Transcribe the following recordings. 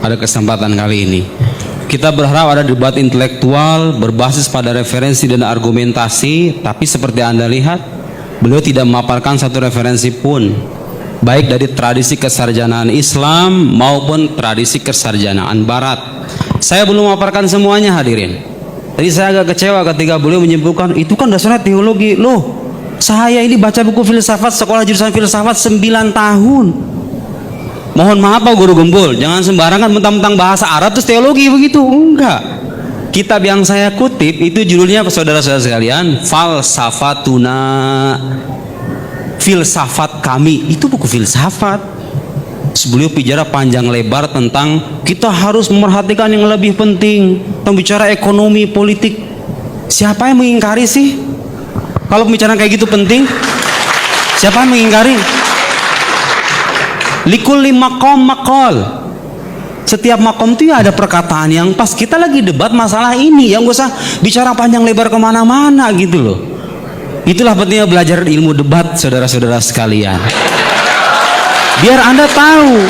pada kesempatan kali ini. Kita berharap ada debat intelektual berbasis pada referensi dan argumentasi, tapi seperti Anda lihat, beliau tidak memaparkan satu referensi pun, baik dari tradisi kesarjanaan Islam maupun tradisi kesarjanaan Barat. Saya belum memaparkan semuanya, hadirin. Jadi saya agak kecewa ketika beliau menyebutkan itu kan dasarnya teologi. Loh, saya ini baca buku filsafat, sekolah jurusan filsafat 9 tahun. Mohon maaf Pak Guru Gembul, jangan sembarangan mentang-mentang bahasa Arab terus teologi begitu. Enggak. Kitab yang saya kutip itu judulnya, saudara-saudara sekalian, Falsafatuna, filsafat kami. Itu buku filsafat. Beliau bicara panjang lebar tentang kita harus memerhatikan yang lebih penting, tentang bicara ekonomi, politik. Siapa yang mengingkari sih? Kalau pembicaraan kayak gitu penting, siapa yang mengingkari? Likulli makom makol. Setiap makom itu ya ada perkataan yang pas. Kita lagi debat masalah ini, yang gak usah bicara panjang lebar kemana-mana gitu loh. Itulah pentingnya belajar ilmu debat, saudara-saudara sekalian. Biar Anda tahu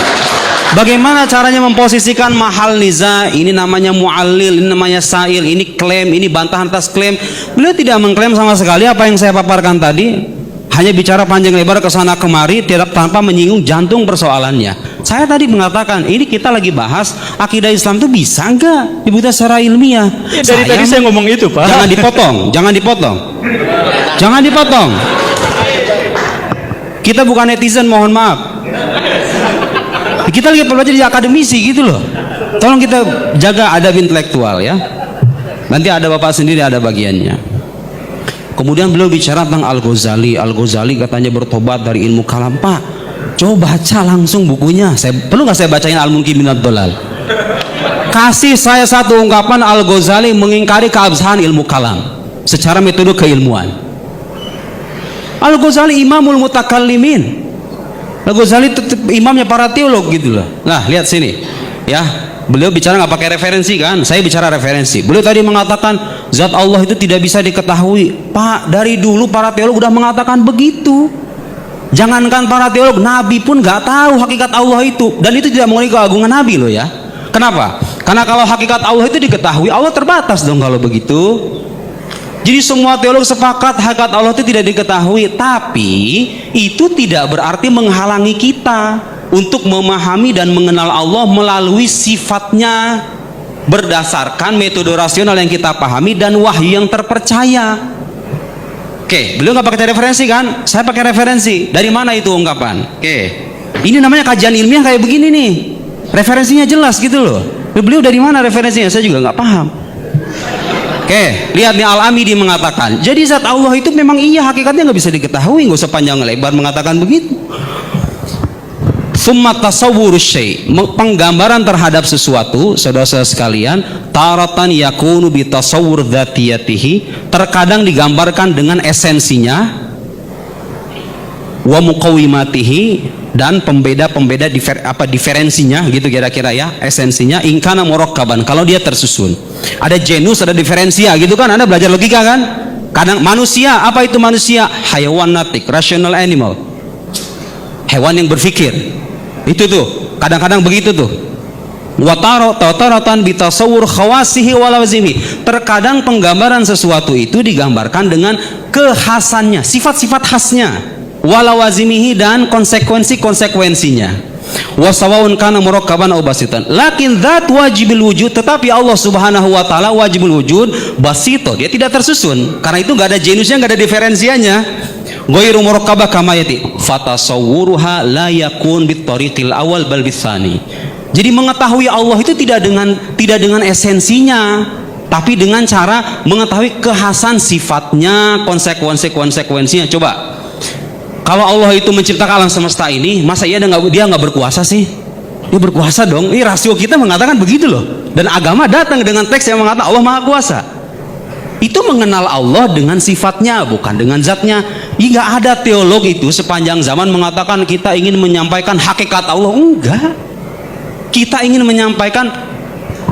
bagaimana caranya memposisikan mahal niza. Ini namanya mu'allil, ini namanya sa'il, ini klaim, ini bantahan atas klaim. Beliau tidak mengklaim sama sekali apa yang saya paparkan tadi. Hanya bicara panjang lebar ke sana kemari, tidak tanpa menyinggung jantung persoalannya. Saya tadi mengatakan, ini kita lagi bahas akidah Islam itu bisa enggak dibuktikan secara ilmiah. Ya, dari tadi saya ngomong itu, Pak. Jangan dipotong, jangan dipotong. Jangan dipotong. Kita bukan netizen, mohon maaf. Kita lagi belajar di akademisi gitu loh. Tolong kita jaga adab intelektual ya. Nanti ada Bapak sendiri ada bagiannya. Kemudian beliau bicara tentang Al-Ghazali. Al-Ghazali katanya bertobat dari ilmu kalam. Pak, coba baca langsung bukunya. Perlu nggak saya bacain Al-Munki Minad Dolal? Kasih saya satu ungkapan Al-Ghazali mengingkari keabsahan ilmu kalam secara metode keilmuan. Al-Ghazali imamul mutakallimin. Al-Ghazali imamnya para teolog gitu loh. Nah, lihat sini ya. Beliau bicara nggak pakai referensi kan? Saya bicara referensi. Beliau tadi mengatakan zat Allah itu tidak bisa diketahui. Pak, dari dulu para teolog udah mengatakan begitu. Jangankan para teolog, Nabi pun nggak tahu hakikat Allah itu. Dan itu tidak mengenai keagungan Nabi loh ya. Kenapa? Karena kalau hakikat Allah itu diketahui, Allah terbatas dong kalau begitu. Jadi semua teolog sepakat hakikat Allah itu tidak diketahui. Tapi itu tidak berarti menghalangi kita untuk memahami dan mengenal Allah melalui sifatnya berdasarkan metode rasional yang kita pahami dan wahyu yang terpercaya. Oke, beliau nggak pakai referensi kan? Saya pakai referensi. Dari mana itu ungkapan? Oke, ini namanya kajian ilmiah kayak begini nih. Referensinya jelas gitu loh. Beliau dari mana referensinya? Saya juga nggak paham. Oke, lihat nih Al-Amidi mengatakan, jadi zat Allah itu memang iya hakikatnya nggak bisa diketahui, nggak usah panjang lebar mengatakan begitu. Summa tasawwur syai', penggambaran terhadap sesuatu, saudara-saudara sekalian, taratan yakunu bi tasawwur dzatiyatihi, terkadang digambarkan dengan esensinya, wa muqawimatihi, dan pembeda-pembeda diferensinya gitu kira-kira ya, esensinya ingkana murakkaban, kalau dia tersusun. Ada genus, ada diferensia gitu kan, Anda belajar logika kan? Kadang manusia, apa itu manusia? Hayawan natik, rational animal. Hewan yang berpikir. Itu tuh kadang-kadang begitu tuh. Wataratan bitasawur khawasihi walawazimi. Terkadang penggambaran sesuatu itu digambarkan dengan kekhasannya, sifat-sifat khasnya, walawazimihi, dan konsekuensi-konsekuensinya. Wasawaun kana murakkaban aw basitan. Lakin dzat wajibul wujud, tetapi Allah Subhanahu wa taala wajibul wujud basito, dia tidak tersusun. Karena itu enggak ada genusnya, enggak ada diferensianya. Ghairu murakkabah kama yati fatasawwuruha la yakun bitariqil awal bal bisani. Jadi mengetahui Allah itu tidak dengan esensinya, tapi dengan cara mengetahui kekhasan sifatnya, konsekuensinya. Coba, kalau Allah itu menciptakan alam semesta ini, masa dia nggak berkuasa sih? Dia berkuasa dong. Ini rasio kita mengatakan begitu loh. Dan agama datang dengan teks yang mengatakan Allah Maha Kuasa. Itu mengenal Allah dengan sifatnya, bukan dengan zatnya. Nggak ada teolog itu sepanjang zaman mengatakan kita ingin menyampaikan hakikat Allah. Enggak. Kita ingin menyampaikan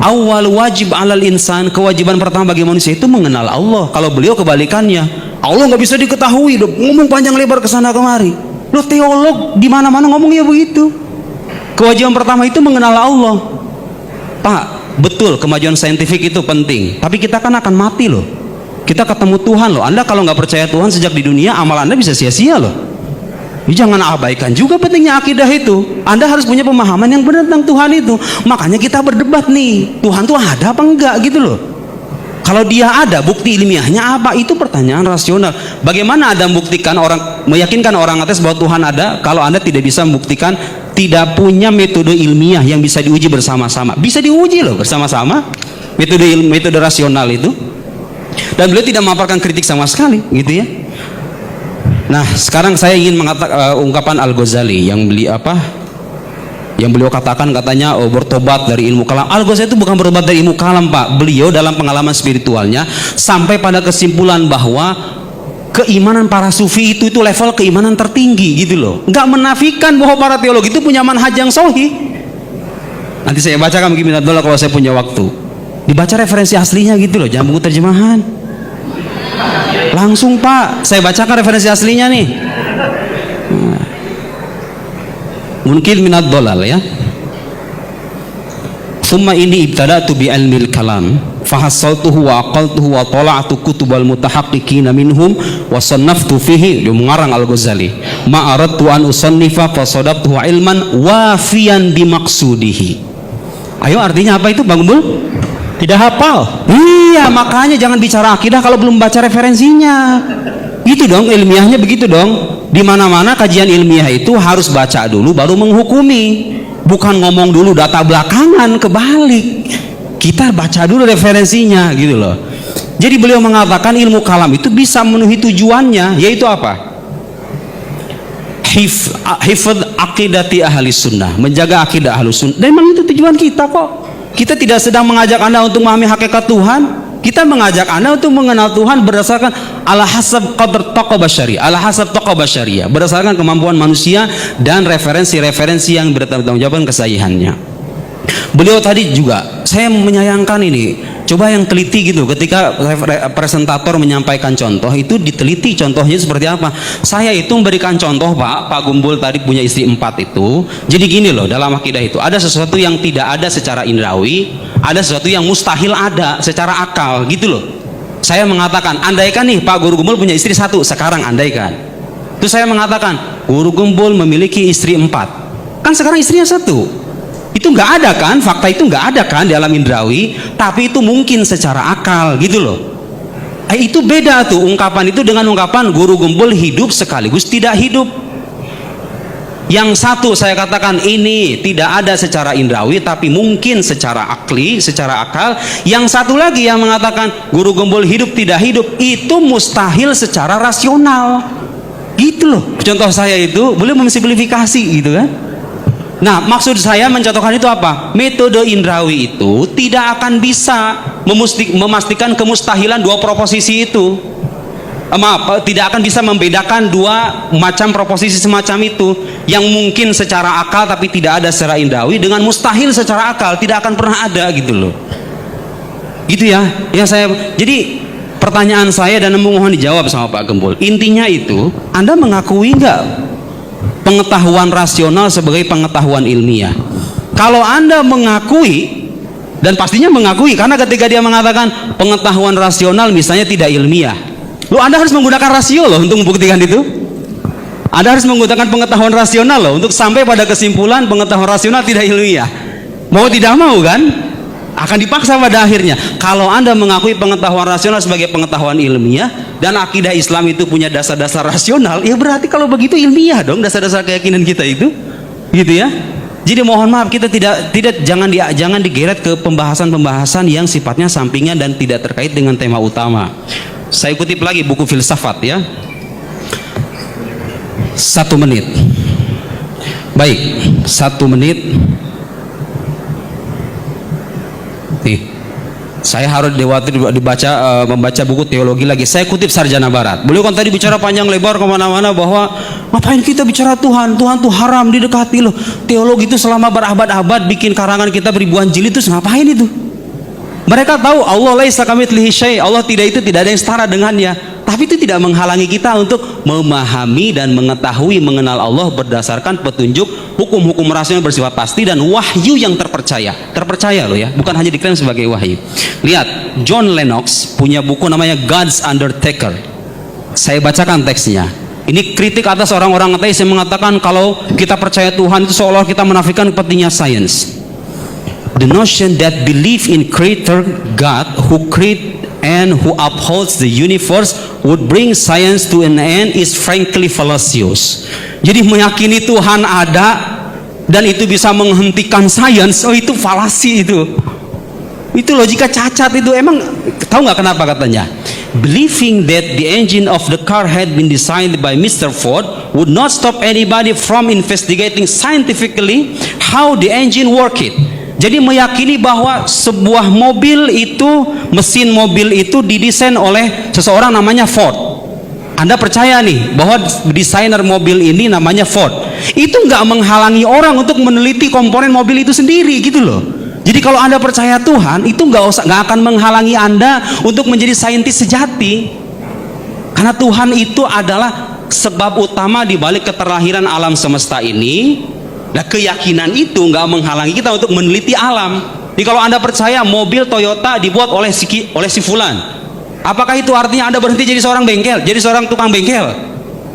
awal wajib alal insan, kewajiban pertama bagi manusia itu mengenal Allah. Kalau beliau kebalikannya, Allah nggak bisa diketahui, ngomong panjang lebar ke sana kemari. Lo teolog di mana-mana ngomongnya begitu. Kewajiban pertama itu mengenal Allah. Pak, betul kemajuan saintifik itu penting, tapi kita kan akan mati loh. Kita ketemu Tuhan loh. Anda kalau nggak percaya Tuhan sejak di dunia, amal Anda bisa sia-sia loh. Jangan abaikan juga pentingnya akidah itu. Anda harus punya pemahaman yang benar tentang Tuhan itu. Makanya kita berdebat nih, Tuhan tuh ada apa enggak gitu loh. Kalau dia ada, bukti ilmiahnya apa? Itu pertanyaan rasional. Bagaimana Anda membuktikan meyakinkan orang atas bahwa Tuhan ada kalau Anda tidak bisa membuktikan, tidak punya metode ilmiah yang bisa diuji bersama-sama? Bisa diuji loh bersama-sama, metode rasional itu. Dan beliau tidak memaparkan kritik sama sekali, gitu ya. Nah, sekarang saya ingin mengatakan ungkapan Al-Ghazali yang beliau katakan, katanya bertobat dari ilmu kalam. Al-Ghazali itu bukan bertobat dari ilmu kalam, Pak. Beliau dalam pengalaman spiritualnya sampai pada kesimpulan bahwa keimanan para sufi itu level keimanan tertinggi gitu loh. Nggak menafikan bahwa para teologi itu punya manhaj yang sahih. Nanti saya bacakan mungkin dulu kalau saya punya waktu. Dibaca referensi aslinya gitu loh, jangan buku terjemahan. Langsung Pak, saya bacakan referensi aslinya nih. Mungkin minad dolal ya. Summa ini ibtada'tu bi ilmil kalam fahassaltuhu wa aqaltuhu wa tala'tu kutubal mutahaqqiqina minhum wa sannaftu fihi. Dia mengarang Al-Ghazali. Ma aradtu an usannifa fa sadaqtuhu ilman wafiyan bi maqsudihi. Ayo, artinya apa itu Bang Gumbul? Tidak hafal. Iya, makanya jangan bicara akidah kalau belum baca referensinya. Gitu dong, ilmiahnya begitu dong. Di mana-mana kajian ilmiah itu harus baca dulu baru menghukumi. Bukan ngomong dulu data belakangan, kebalik. Kita baca dulu referensinya gitu loh. Jadi beliau mengatakan ilmu kalam itu bisa memenuhi tujuannya, yaitu apa? Hifdz aqidati ahli sunnah, menjaga akidah ahli sunnah. Dan memang itu tujuan kita kok. Kita tidak sedang mengajak Anda untuk memahami hakikat Tuhan. Kita mengajak Anda untuk mengenal Tuhan berdasarkan ala hasab qadr taqwa basyari, ala hasab taqwa basyariah, berdasarkan kemampuan manusia dan referensi-referensi yang bertanggung jawab kesahihannya. Beliau tadi juga, saya menyayangkan ini, coba yang teliti gitu, ketika presentator menyampaikan contoh itu diteliti contohnya seperti apa. Saya itu memberikan contoh Pak Gumbul tadi punya istri 4 itu. Jadi gini loh, dalam akidah itu ada sesuatu yang tidak ada secara indrawi, ada sesuatu yang mustahil ada secara akal gitu loh. Saya mengatakan, andaikan nih Pak Guru Gumbul punya istri 1 sekarang, andaikan. Terus saya mengatakan, Guru Gumbul memiliki istri 4. Kan sekarang istrinya 1. Itu nggak ada kan, fakta itu nggak ada kan di alam indrawi, tapi itu mungkin secara akal gitu loh. Itu beda tuh ungkapan itu dengan ungkapan Guru Gumbul hidup sekaligus tidak hidup. Yang satu saya katakan ini tidak ada secara indrawi tapi mungkin secara akli, secara akal. Yang satu lagi yang mengatakan Guru Gumbul hidup tidak hidup, itu mustahil secara rasional. Gitu loh. Contoh saya itu boleh memsimplifikasi gitu kan. Nah, maksud saya mencontohkan itu apa? Metode indrawi itu tidak akan bisa memastikan kemustahilan 2 proposisi itu. Tidak akan bisa membedakan 2 macam proposisi semacam itu yang mungkin secara akal tapi tidak ada secara indrawi dengan mustahil secara akal, tidak akan pernah ada gitu loh. Gitu ya. Jadi pertanyaan saya dan mohon dijawab sama Pak Gembul. Intinya itu, Anda mengakui nggak pengetahuan rasional sebagai pengetahuan ilmiah? Kalau Anda mengakui, dan pastinya mengakui, karena ketika dia mengatakan pengetahuan rasional misalnya tidak ilmiah, Anda harus menggunakan rasio loh untuk membuktikan itu. Anda harus menggunakan pengetahuan rasional loh untuk sampai pada kesimpulan pengetahuan rasional tidak ilmiah. Mau tidak mau kan akan dipaksa pada akhirnya. Kalau Anda mengakui pengetahuan rasional sebagai pengetahuan ilmiah dan akidah Islam itu punya dasar-dasar rasional, ya berarti kalau begitu ilmiah dong dasar-dasar keyakinan kita itu, gitu ya. Jadi mohon maaf, kita jangan digeret ke pembahasan-pembahasan yang sifatnya sampingan dan tidak terkait dengan tema utama. Saya kutip lagi buku filsafat ya. 1 menit. Baik, 1 menit. Saya harus membaca buku teologi lagi. Saya kutip Sarjana Barat. Beliau kan tadi bicara panjang lebar kemana-mana bahwa ngapain kita bicara Tuhan tuh haram didekati loh. Teologi itu selama berabad-abad bikin karangan kita beribuan jilid, itu ngapain itu? Mereka tahu Allah laisa kamitslihi syai', Allah tidak ada yang setara dengannya. Tapi itu tidak menghalangi kita untuk memahami dan mengetahui mengenal Allah berdasarkan petunjuk hukum-hukum rasional bersifat pasti dan wahyu yang terpercaya loh ya, bukan hanya diklaim sebagai wahyu. Lihat, John Lennox punya buku namanya God's Undertaker. Saya bacakan teksnya. Ini kritik atas orang-orang ateis yang mengatakan kalau kita percaya Tuhan itu seolah kita menafikan pentingnya sains. The notion that belief in creator God who create and who upholds the universe would bring science to an end is frankly fallacious. Jadi meyakini Tuhan ada dan itu bisa menghentikan sains, oh itu falasi itu logika cacat itu. Emang tahu nggak kenapa katanya? Believing that the engine of the car had been designed by Mr. Ford would not stop anybody from investigating scientifically how the engine worked. Jadi meyakini bahwa sebuah mobil itu, mesin mobil itu didesain oleh seseorang namanya Ford. Anda percaya nih bahwa desainer mobil ini namanya Ford. Itu nggak menghalangi orang untuk meneliti komponen mobil itu sendiri gitu loh. Jadi kalau Anda percaya Tuhan, itu nggak akan menghalangi Anda untuk menjadi saintis sejati. Karena Tuhan itu adalah sebab utama di balik keterlahiran alam semesta ini. Nah, keyakinan itu nggak menghalangi kita untuk meneliti alam. Jadi kalau Anda percaya mobil Toyota dibuat oleh si fulan, apakah itu artinya Anda berhenti jadi seorang bengkel, jadi seorang tukang bengkel?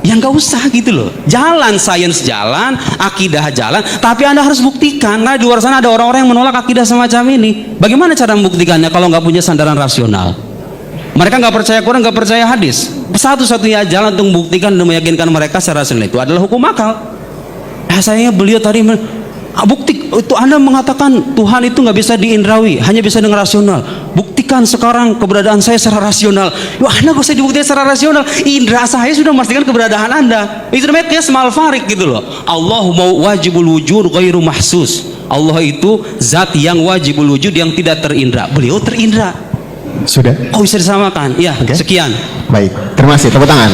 Ya nggak usah gitu loh. Jalan sains jalan, akidah jalan, tapi Anda harus buktikan. Nah, di luar sana ada orang-orang yang menolak akidah semacam ini. Bagaimana cara membuktikannya kalau nggak punya sandaran rasional? Mereka nggak percaya Quran, nggak percaya hadis. Satu-satunya jalan untuk membuktikan dan meyakinkan mereka secara rasional itu adalah hukum akal. Sayangnya beliau tadi bukti itu Anda mengatakan Tuhan itu nggak bisa diindrawi, hanya bisa dengan rasional. Buktikan sekarang keberadaan saya secara rasional. Wah, Anda nggak usah dibuktikan secara rasional. Indra saya sudah memastikan keberadaan Anda. Itu namanya qiyas ma'al farik gitu loh. Allahu wajibul wujud ghairu mahsus. Allah itu zat yang wajibul wujud yang tidak terindra. Beliau terindra. Sudah. Oh, bisa disamakan. Ya, Oke. sekian. Baik, terima kasih. Tepuk tangan.